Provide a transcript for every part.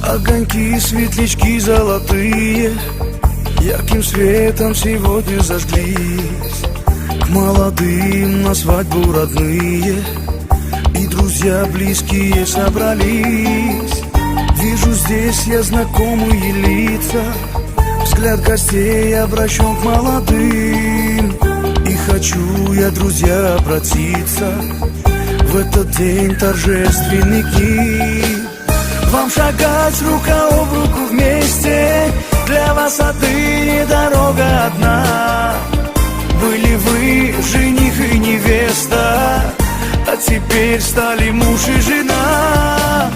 Огоньки, светлячки золотые ярким светом сегодня зажглись. К молодым на свадьбу родные и друзья близкие собрались. Вижу здесь я знакомые лица, взгляд гостей обращен к молодым. И хочу я, друзья, обратиться в этот день торжественный к ним. Вам шагать рука об руку вместе, для вас отныне дорога одна. Были вы жених и невеста, а теперь стали муж и жена.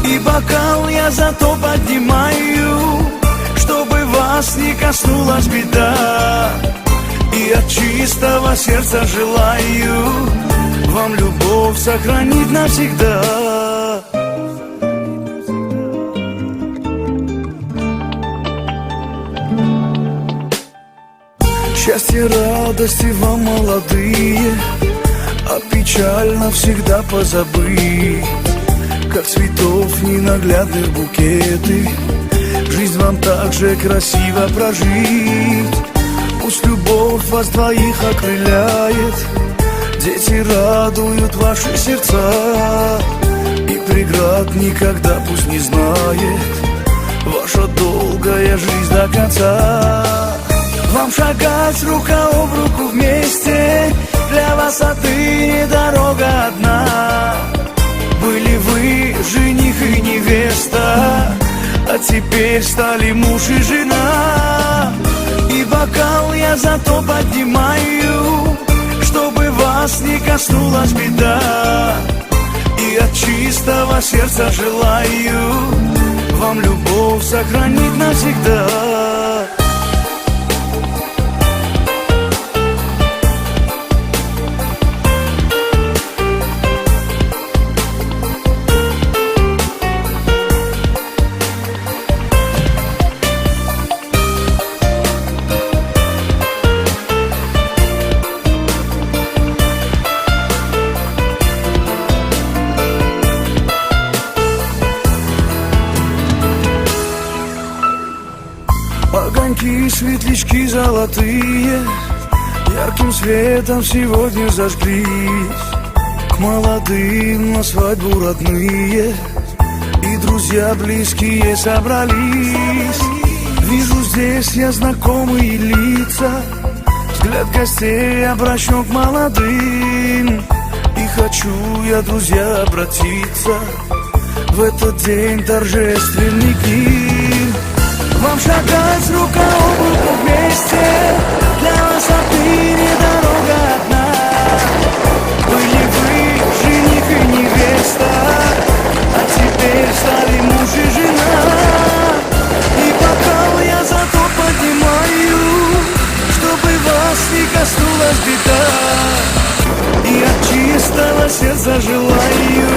И бокал я зато поднимаю, чтобы вас не коснулась беда. И от чистого сердца желаю вам любовь сохранить навсегда. Счастье, радости вам, молодые, а печаль навсегда позабыть. Как цветов ненаглядных букеты, жизнь вам так же красиво прожить. Пусть любовь вас двоих окрыляет, дети радуют ваши сердца. И преград никогда пусть не знает ваша долгая жизнь до конца. Вам шагать рука об руку вместе, для вас отныне дорога одна. Были вы жених и невеста, а теперь стали муж и жена. И бокал я зато поднимаю, чтобы вас не коснулась беда. И от чистого сердца желаю вам любовь сохранить навсегда. Огоньки, светлячки золотые ярким светом сегодня зажглись. К молодым на свадьбу родные и друзья близкие собрались. Вижу здесь я знакомые лица, взгляд гостей обращен к молодым. И хочу я, друзья, обратиться в этот день торжественный к ним. Вам шагать рука об руку вместе, для вас отныне дорога одна. Были вы жених и невеста, а теперь стали муж и жена. И бокал я зато поднимаю, чтобы вас не коснулась беда. И от чистого сердца желаю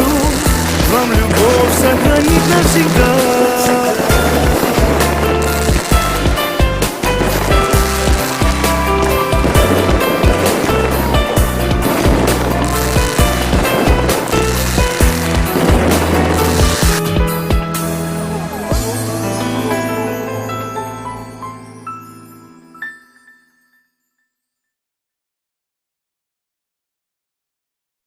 вам любовь сохранить навсегда.